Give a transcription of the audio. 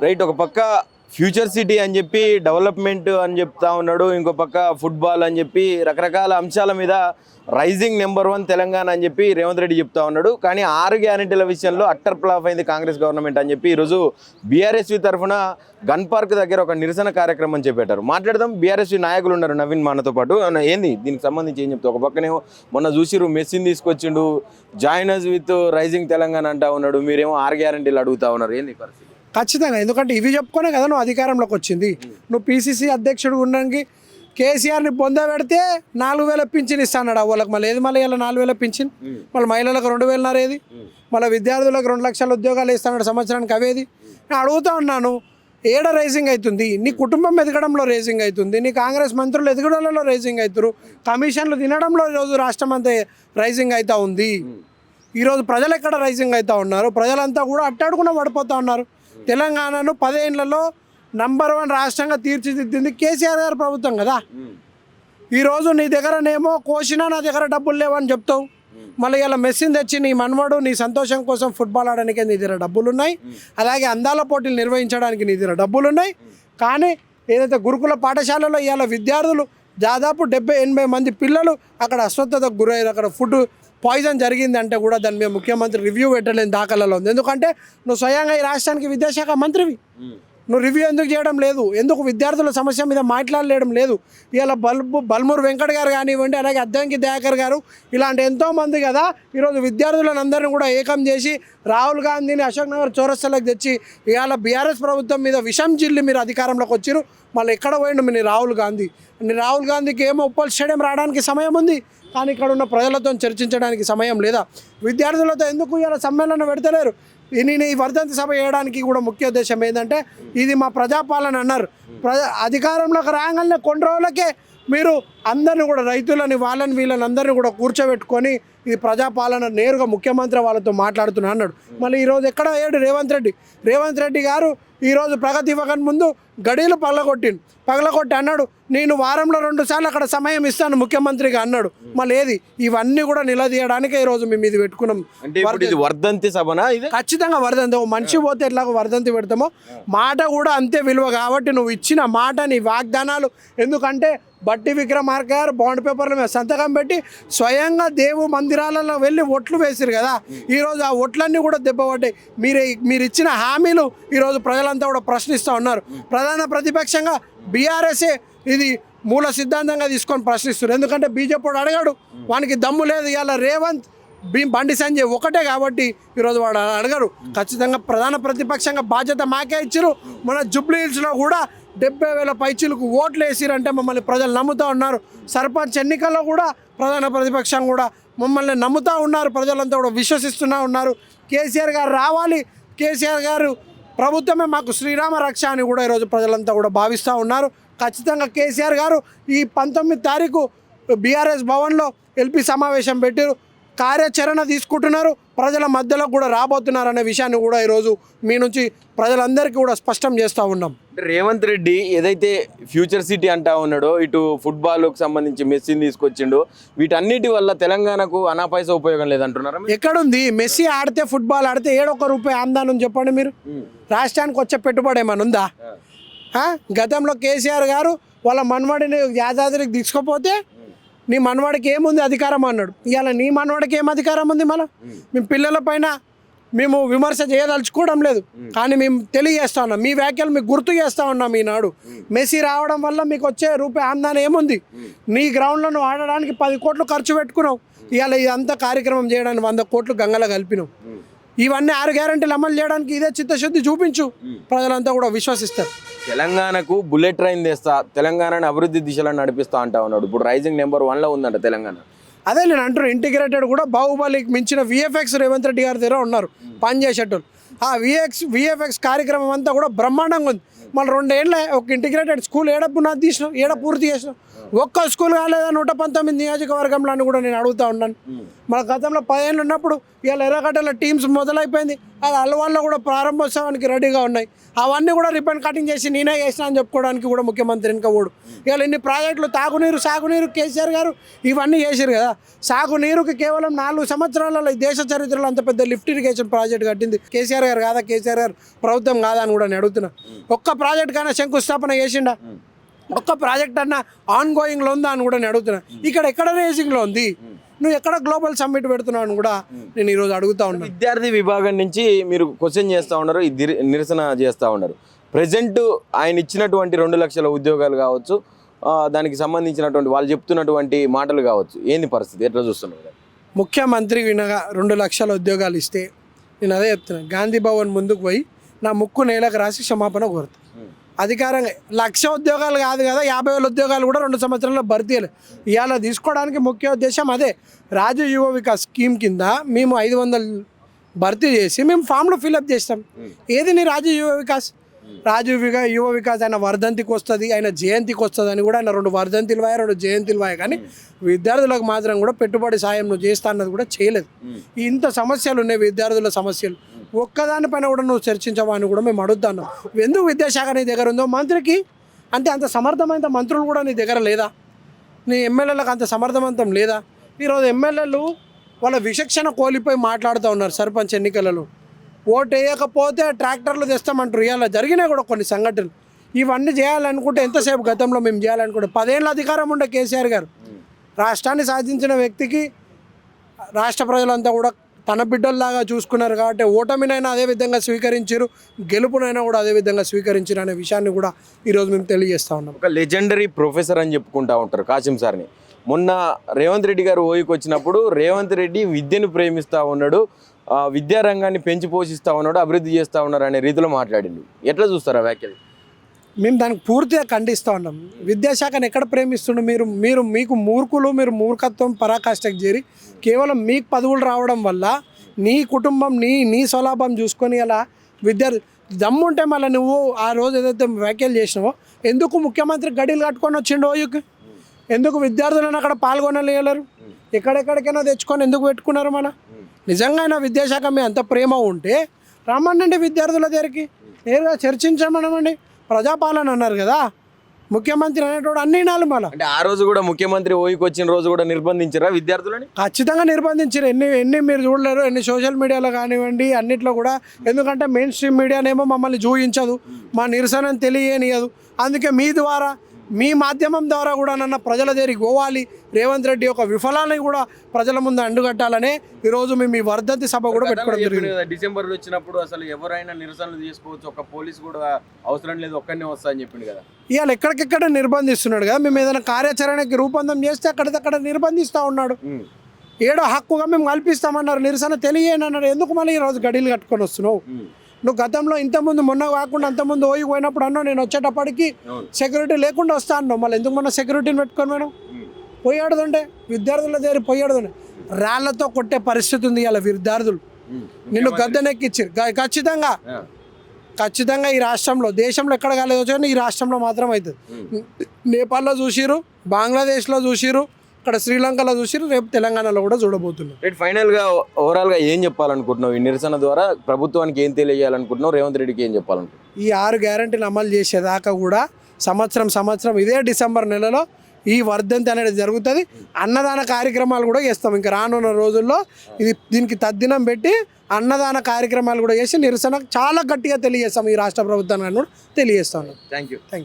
Right. ఒక పక్క future city అని చెప్పి డెవలప్మెంట్ అని చెప్తా ఉన్నాడు, ఇంకో పక్క ఫుట్బాల్ అని చెప్పి రకరకాల అంశాల మీద రైజింగ్ నెంబర్ 1 తెలంగాణ అని చెప్పి రేవంత్ రెడ్డి చెప్తా ఉన్నాడు. కానీ 6 గ్యారెంటీల విషయంలో అట్టర్ ఫ్లాప్ అయింది కాంగ్రెస్ గవర్నమెంట్ అని చెప్పి ఈరోజు బీఆర్ఎస్వి తరఫున గన్ పార్క్ దగ్గర ఒక నిరసన కార్యక్రమం చేపట్టారు. మాట్లాడదాం. బీఆర్ఎస్వి నాయకులు ఉన్నారు నవీన్ మనతో పాటు. ఏంది దీనికి సంబంధించి ఏం చెప్తావు? ఒక పక్కనేమో మొన్న చూసిరు మెస్సీని తీసుకొచ్చిండు, జాయినర్స్ విత్ రైజింగ్ తెలంగాణ అంటా ఉన్నాడు, మీరేమో 6 గ్యారెంటీలు అడుగుతా ఉన్నారు. ఏంది పరిస్థితి? ఖచ్చితంగా, ఎందుకంటే ఇవి చెప్పుకునే కదా నువ్వు అధికారంలోకి వచ్చింది. నువ్వు పీసీసీ అధ్యక్షుడు ఉండడానికి కేసీఆర్ని పొందబెడితే 4,000 పింఛన్ ఇస్తాడు వాళ్ళకి. మళ్ళీ ఏది మళ్ళీ ఇలా 4,000 పింఛన్, మళ్ళీ మహిళలకు 2,000 ఏది, మళ్ళీ విద్యార్థులకు 2 లక్షల ఉద్యోగాలు ఇస్తాడు సంవత్సరానికి. అవేది నేను అడుగుతా ఉన్నాను. ఏడ రైజింగ్ అవుతుంది? నీ కుటుంబం ఎదగడంలో రైజింగ్ అవుతుంది, నీ కాంగ్రెస్ మంత్రులు ఎదగడంలో రైజింగ్ అవుతారు, కమిషన్లు తినడంలో ఈరోజు రాష్ట్రం అంతా రైజింగ్ అవుతూ ఉంది. ఈరోజు ప్రజలు ఎక్కడ రైజింగ్ అవుతూ ఉన్నారు? ప్రజలంతా కూడా అట్టాడుకున్న పడిపోతూ ఉన్నారు. తెలంగాణను 10 ఏళ్లలో నంబర్ 1 రాష్ట్రంగా తీర్చిదిద్దింది కేసీఆర్ గారి ప్రభుత్వం కదా. ఈరోజు నీ దగ్గరనేమో కోసినా నా దగ్గర డబ్బులు లేవని చెప్తావు. మళ్ళీ ఇలా మెస్సీని తెచ్చి నీ మనవడు నీ సంతోషం కోసం ఫుట్బాల్ ఆడడానికి నీ దగ్గర డబ్బులు ఉన్నాయి, అలాగే అందాల పోటీలు నిర్వహించడానికి నీ దగ్గర డబ్బులు ఉన్నాయి. కానీ ఏదైతే గురుకుల పాఠశాలలో ఇవాళ విద్యార్థులు దాదాపు 70-80 మంది పిల్లలు అక్కడ అస్వస్థతకు గురయ్యారు, అక్కడ ఫుడ్ పాయిజన్ జరిగిందంటే కూడా దాని మీద ముఖ్యమంత్రి రివ్యూ పెట్టలేని దాఖలలో ఉంది. ఎందుకంటే నువ్వు స్వయంగా ఈ రాష్ట్రానికి విద్యాశాఖ మంత్రివి, నువ్వు రివ్యూ ఎందుకు చేయడం లేదు? ఎందుకు విద్యార్థుల సమస్య మీద మాట్లాడలేడం లేదు? ఇలా బల్మూరు వెంకట్ గారు కానివ్వండి, అలాగే అద్దంకి దయాకర్ గారు, ఇలాంటి ఎంతోమంది కదా ఈరోజు విద్యార్థులను అందరినీ కూడా ఏకం చేసి రాహుల్ గాంధీని అశోక్ నగర్ చౌరస్తాలకు తెచ్చి ఇవాళ బీఆర్ఎస్ ప్రభుత్వం మీద విషం జిల్లి మీరు అధికారంలోకి వచ్చారు. మళ్ళీ ఎక్కడ పోయిండు మీ రాహుల్ గాంధీ? రాహుల్ గాంధీకి ఏమో ఉప్పల్ స్టేడియం రావడానికి సమయం ఉంది, కానీ ఇక్కడ ఉన్న ప్రజలతో చర్చించడానికి సమయం లేదా? విద్యార్థులతో ఎందుకు ఇలా సమ్మేళనం పెడతలేరు? నేను ఈ వర్ధంతి సభ చేయడానికి కూడా ముఖ్య ఉద్దేశం ఏంటంటే ఇది మా ప్రజాపాలన అన్నారు. అధికారంలోకి రాగానే కొన్ని రోజులకే మీరు అందరిని కూడా రైతులని వాళ్ళని వీళ్ళని అందరినీ కూడా కూర్చోబెట్టుకొని ఇది ప్రజాపాలన నేరుగా ముఖ్యమంత్రి వాళ్ళతో మాట్లాడుతున్నా అన్నాడు. మళ్ళీ ఈరోజు ఎక్కడ అయ్యాడు రేవంత్ రెడ్డి గారు? ఈరోజు ప్రగతి ఇవ్వకని ముందు గడీలు పగలగొట్టి అన్నాడు నేను వారంలో 2 సార్లు అక్కడ సమయం ఇస్తాను ముఖ్యమంత్రిగా అన్నాడు. మళ్ళీ ఏది? ఇవన్నీ కూడా నిలదీయడానికే ఈరోజు మేము ఇది పెట్టుకున్నాం. వర్ధంతి సభనా? ఇది ఖచ్చితంగా వర్ధంతి. ఓ మనిషి పోతే ఎట్లాగో వర్ధంతి పెడతామో మాట కూడా అంతే విలువ. కాబట్టి నువ్వు ఇచ్చిన మాట, నీ వాగ్దానాలు, ఎందుకంటే బట్టి విక్రమార్క గారు బాండ్ పేపర్ల మీద సంతకం పెట్టి స్వయంగా దేవు మందిరాలలో వెళ్ళి ఓట్లు వేసారు కదా. ఈరోజు ఆ ఓట్లన్నీ కూడా దెబ్బపడ్డాయి. మీరు ఇచ్చిన హామీలు ఈరోజు ప్రజలంతా కూడా ప్రశ్నిస్తూ ఉన్నారు. ప్రధాన ప్రతిపక్షంగా బీఆర్ఎస్ఏ ఇది మూల సిద్ధాంతంగా తీసుకొని ప్రశ్నిస్తున్నారు. ఎందుకంటే బీజేపీ అడగాడు, వానికి దమ్ము లేదు. ఇవాళ రేవంత్ బండి సంజయ్ ఒకటే కాబట్టి ఈరోజు వాడు అడగరు. ఖచ్చితంగా ప్రధాన ప్రతిపక్షంగా బాధ్యత మాకే ఇచ్చారు. మన జూబ్లీ హిల్స్లో కూడా 70,000 పైచీలకు ఓట్లు వేసిరంటే మమ్మల్ని ప్రజలు నమ్ముతూ ఉన్నారు. సర్పంచ్ ఎన్నికల్లో కూడా ప్రధాన ప్రతిపక్షం కూడా మమ్మల్ని నమ్ముతూ ఉన్నారు. ప్రజలంతా కూడా విశ్వసిస్తూ ఉన్నారు. కేసీఆర్ గారు రావాలి, కేసీఆర్ గారు ప్రభుత్వమే మాకు శ్రీరామ రక్ష అని కూడా ఈరోజు ప్రజలంతా కూడా భావిస్తూ ఉన్నారు. ఖచ్చితంగా కేసీఆర్ గారు ఈ 19 తారీఖు బీఆర్ఎస్ భవన్లో ఎల్పీ సమావేశం పెట్టారు, కార్యాచరణ తీసుకుంటున్నారు, ప్రజల మధ్యలో కూడా రాబోతున్నారు అనే విషయాన్ని కూడా ఈరోజు మీ నుంచి ప్రజలందరికీ కూడా స్పష్టం చేస్తూ ఉన్నాం. రేవంత్ రెడ్డి ఏదైతే ఫ్యూచర్ సిటీ అంటా ఉన్నాడో, ఇటు ఫుట్బాల్కి సంబంధించి మెస్సీని తీసుకొచ్చిండో, వీటన్నిటి వల్ల తెలంగాణకు అనాపైసా ఉపయోగం లేదంటున్నారు. ఎక్కడుంది? మెస్సీ ఆడితే, ఫుట్బాల్ ఆడితే ₹1 ఆందానం చెప్పండి మీరు. రాష్ట్రానికి వచ్చే పెట్టుబడి ఏమైనా ఉందా? గతంలో కేసీఆర్ గారు వాళ్ళ మనవడిని యాదాద్రికి తీసుకుపోతే నీ మనవాడికి ఏముంది అధికారం అన్నాడు. ఇవాళ నీ మనవాడికి ఏం అధికారం ఉంది? మన మేము పిల్లల పైన మేము విమర్శ చేయదలుచుకోవడం లేదు, కానీ మేము తెలియజేస్తా ఉన్నాం, మీ వ్యాఖ్యలు మీకు గుర్తు చేస్తూ ఉన్నాం. ఈనాడు మెస్సీ రావడం వల్ల మీకు వచ్చే ఆందానం ఏముంది? నీ గ్రౌండ్లో నువ్వు ఆడడానికి 10 కోట్లు ఖర్చు పెట్టుకున్నావు. ఇవాళ ఇదంతా కార్యక్రమం చేయడానికి 100 కోట్లు గంగలో కలిపినావు. ఇవన్నీ 6 గ్యారెంటీలు అమలు చేయడానికి ఇదే చిత్తశుద్ధి చూపించు, ప్రజలంతా కూడా విశ్వసిస్తారు. తెలంగాణకు బుల్లెట్ ట్రైన్ తెస్తా, తెలంగాణను అభివృద్ధి దిశలో నడిపిస్తా అంటా ఉన్నాడు. ఇప్పుడు రైజింగ్ నెంబర్ 1లో ఉందంట తెలంగాణ. అదే నేను అంటున్నాను, ఇంటిగ్రేటెడ్ కూడా బాహుబలికి మించిన విఎఫ్ఎక్స్ రేవంత్ రెడ్డి గారి దగ్గర ఉన్నారు పనిచేసేటోళ్ళు. ఆ విఎఫ్ఎక్స్ కార్యక్రమం అంతా కూడా బ్రహ్మాండంగా ఉంది. మళ్ళీ 2 ఏళ్ళ ఒక ఇంటిగ్రేటెడ్ స్కూల్ ఏడ పునాది తీసినాం, ఏడ పూర్తి చేసినాం. ఒక్క స్కూల్ కాలేదా 119 నియోజకవర్గంలో అని కూడా నేను అడుగుతా ఉన్నాను. మన గతంలో 10 ఏళ్ళు ఉన్నప్పుడు ఇవాళ ఎర్రగడ్డల టీమ్స్ మొదలైపోయింది, అది అల్వాల్లో కూడా ప్రారంభోత్సవానికి రెడీగా ఉన్నాయి. అవన్నీ కూడా రిబ్బన్ కటింగ్ చేసి నేనే చేసిన అని చెప్పుకోవడానికి కూడా ముఖ్యమంత్రి ఇంకా ఓడు. ఇవాళ ఇన్ని ప్రాజెక్టులు, తాగునీరు, సాగునీరు కేసీఆర్ గారు ఇవన్నీ చేశారు కదా. సాగునీరుకి కేవలం 4 సంవత్సరాలలో ఈ దేశ చరిత్రలో అంత పెద్ద లిఫ్ట్ ఇరిగేషన్ ప్రాజెక్ట్ కట్టింది కేసీఆర్ గారు కాదా, కేసీఆర్ గారు ప్రభుత్వం కాదా అని కూడా నేను అడుగుతున్నా. ఒక్క ప్రాజెక్ట్ కన్నా శంకుస్థాపన చేసిండా? ఒక్క ప్రాజెక్ట్ అన్న ఆన్ గోయింగ్లో ఉందా అని కూడా నేను అడుగుతున్నా. ఇక్కడ ఎక్కడ రేసింగ్లో ఉంది? నువ్వు ఎక్కడ గ్లోబల్ సమ్మిట్ పెడుతున్నావు అని కూడా నేను ఈరోజు అడుగుతా ఉన్నాను. విద్యార్థి విభాగం నుంచి మీరు క్వశ్చన్ చేస్తూ ఉన్నారు, నిరసన చేస్తూ ఉన్నారు. ప్రజెంట్ ఆయన ఇచ్చినటువంటి 2 లక్షల ఉద్యోగాలు కావచ్చు, దానికి సంబంధించినటువంటి వాళ్ళు చెప్తున్నటువంటి మాటలు కావచ్చు, ఏంది పరిస్థితి, ఎట్లా చూస్తున్నారు? ముఖ్యమంత్రి వినగా 2 లక్షల ఉద్యోగాలు ఇస్తే నేను అదే చెప్తున్నాను, గాంధీ భవన్ ముందుకు పోయి నా ముక్కు నేలకు రాసి క్షమాపణ కోరుతాను. అధికారంగా 1,00,000 ఉద్యోగాలు కాదు కదా, 50,000 ఉద్యోగాలు కూడా 2 సంవత్సరాల్లో భర్తీలు ఇవాళ తీసుకోవడానికి ముఖ్య ఉద్దేశం అదే. రాజీవ్ యువ వికాస్ స్కీమ్ కింద మేము 500 భర్తీ చేసి మేము ఫామ్లు ఫిల్అప్ చేస్తాం. ఏది నీ రాజీవ్ యువ వికాస్? యువ వికాస్ ఆయన వర్ధంతికి వస్తుంది, ఆయన జయంతికి వస్తుంది అని కూడా ఆయన 2 వర్ధంతిలు వాయ, 2 జయంతిలు వాయ, కానీ విద్యార్థులకు మాత్రం కూడా పెట్టుబడి సాయం నువ్వు చేస్తా అన్నది కూడా చేయలేదు. ఇంత సమస్యలు ఉన్నాయి, విద్యార్థుల సమస్యలు, ఒక్కదానిపైన కూడా నువ్వు చర్చించవా అని కూడా మేము అడుగుతున్నాం. ఎందుకు విద్యాశాఖ నీ దగ్గర ఉందో, మంత్రికి అంటే అంత సమర్థమైన మంత్రులు కూడా నీ దగ్గర లేదా? నీ ఎమ్మెల్యేలకు అంత సమర్థవంతం లేదా? ఈరోజు ఎమ్మెల్యేలు వాళ్ళ విచక్షణ కోల్పోయి మాట్లాడుతూ ఉన్నారు. సర్పంచ్ ఎన్నికలలో ఓటు వేయకపోతే ట్రాక్టర్లు తెస్తామంటారు. ఇవాళ జరిగినాయి కూడా కొన్ని సంఘటనలు. ఇవన్నీ చేయాలనుకుంటే ఎంతసేపు గతంలో మేము చేయాలనుకుంటే 10 ఏళ్ళ అధికారం ఉండే కేసీఆర్ గారు. రాష్ట్రాన్ని సాధించిన వ్యక్తికి రాష్ట్ర ప్రజలంతా కూడా తన బిడ్డల్లాగా చూసుకున్నారు కాబట్టి ఓటమినైనా అదే విధంగా స్వీకరించారు, గెలుపునైనా కూడా అదే విధంగా స్వీకరించారు అనే విషయాన్ని కూడా ఈరోజు మేము తెలియజేస్తూ ఉన్నాం. ఒక లెజెండరీ ప్రొఫెసర్ అని చెప్పుకుంటూ ఉంటారు కాసిం సార్ని. మొన్న రేవంత్ రెడ్డి గారు ఓయికి వచ్చినప్పుడు రేవంత్ రెడ్డి విద్యను ప్రేమిస్తూ ఉన్నాడు, విద్యారంగాన్ని పెంచి పోషిస్తూ ఉన్నాడు, అభివృద్ధి చేస్తూ ఉన్నారు అనే రీతిలో మాట్లాడిండు. ఎట్లా చూస్తారా వ్యాఖ్యలు? మేము దానికి పూర్తిగా ఖండిస్తూ ఉన్నాం. విద్యాశాఖను ఎక్కడ ప్రేమిస్తుండే మీరు మీకు మూర్ఖులు, మీరు మూర్ఖత్వం పరాకాష్ఠకు చేరి కేవలం మీకు పదవులు రావడం వల్ల నీ కుటుంబం నీ స్వలాభం చూసుకొని అలా విద్యార్థి దమ్ముంటే మళ్ళీ నువ్వు ఆ రోజు ఏదైతే వ్యాఖ్యలు చేసినావో ఎందుకు ముఖ్యమంత్రి గడిలు కట్టుకొని వచ్చిండు ఓయుకి? ఎందుకు విద్యార్థులను అక్కడ పాల్గొనలేరు? ఎక్కడెక్కడికైనా తెచ్చుకొని ఎందుకు పెట్టుకున్నారు? నిజంగా అయినా విద్యాశాఖ మీ అంత ప్రేమ ఉంటే రమ్మనండి విద్యార్థుల దగ్గరికి, నేరుగా చర్చించమనమండి. ప్రజాపాలన అన్నారు కదా, ముఖ్యమంత్రి అనేటోడు అన్ని నాలు మళ్ళీ. అంటే ఆ రోజు కూడా ముఖ్యమంత్రి ఓయికి వచ్చిన రోజు కూడా నిర్బంధించారా విద్యార్థులని? ఖచ్చితంగా నిర్బంధించారు. ఎన్ని మీరు చూడలేరు, ఎన్ని సోషల్ మీడియాలో కానివ్వండి అన్నిట్లో కూడా. ఎందుకంటే మెయిన్ స్ట్రీమ్ మీడియానేమో మమ్మల్ని చూపించదు, మా నిరసనను తెలియనియదు. అందుకే మీ ద్వారా, మీ మాధ్యమం ద్వారా కూడా నన్న ప్రజల దగ్గరికి పోవాలి, రేవంత్ రెడ్డి యొక్క విఫలాన్ని కూడా ప్రజల ముందు అండుగట్టాలనే ఈరోజు మేము ఈ వర్ధంతి సభ కూడా పెట్టుకోవడం జరిగింది. డిసెంబర్లో వచ్చినప్పుడు అసలు ఎవరైనా నిరసనలు చేసుకోవచ్చు, ఒక పోలీసు కూడా అవసరం లేదు, ఒక్కనే వస్తా అని చెప్పిండు కదా. ఇవాళ ఎక్కడికెక్కడ నిర్బంధిస్తున్నాడు కదా. మేము ఏదైనా కార్యాచరణకి రూపొందం చేస్తే అక్కడికక్కడ నిర్బంధిస్తూ ఉన్నాడు. ఏడో హక్కుగా మేము కల్పిస్తామన్నారు, నిరసన తెలియని అన్నారు. ఎందుకు మళ్ళీ ఈరోజు గడిలు కట్టుకొని వస్తున్నావు? నువ్వు గతంలో ఇంతకుముందు మొన్న కాకుండా అంతకుముందు ఓయి పోయినప్పుడు అన్నావు నేను వచ్చేటప్పటికి సెక్యూరిటీ లేకుండా వస్తా అన్నావు. మళ్ళీ ఎందుకు మొన్న సెక్యూరిటీని పెట్టుకొని మనం పోయాడుతుంటే విద్యార్థుల దగ్గర పోయాడుతుండే రాళ్లతో కొట్టే పరిస్థితి ఉంది ఇలా విద్యార్థులు. నిన్ను గద్దెనెక్కిచ్చారు. ఖచ్చితంగా ఈ రాష్ట్రంలో, దేశంలో ఎక్కడ కాలేదు, ఈ రాష్ట్రంలో మాత్రం అవుతుంది. నేపాల్లో చూసిరు, బంగ్లాదేశ్లో చూసిరు, ఇక్కడ శ్రీలంకలో చూసిరు, రేపు తెలంగాణలో కూడా చూడబోతున్నాం. ఫైనల్గా ఓవరాల్గా ఏం చెప్పాలనుకుంటున్నావు? ఈ నిరసన ద్వారా ప్రభుత్వానికి ఏం తెలియజేయాలనుకుంటున్నావు? రేవంత్ రెడ్డికి ఏం చెప్పాలనుకుంటున్నావు? ఈ 6 గ్యారెంటీలు అమలు చేసేదాకా కూడా సంవత్సరం ఇదే డిసెంబర్ నెలలో ఈ వర్ధంతి అనేది జరుగుతుంది. అన్నదాన కార్యక్రమాలు కూడా చేస్తాం. ఇంకా రానున్న రోజుల్లో దీనికి తద్దినం పెట్టి అన్నదాన కార్యక్రమాలు కూడా చేసి నిరసన చాలా గట్టిగా తెలియజేస్తాం. ఈ రాష్ట్ర ప్రభుత్వాన్ని కూడా తెలియజేస్తాను. Thank you.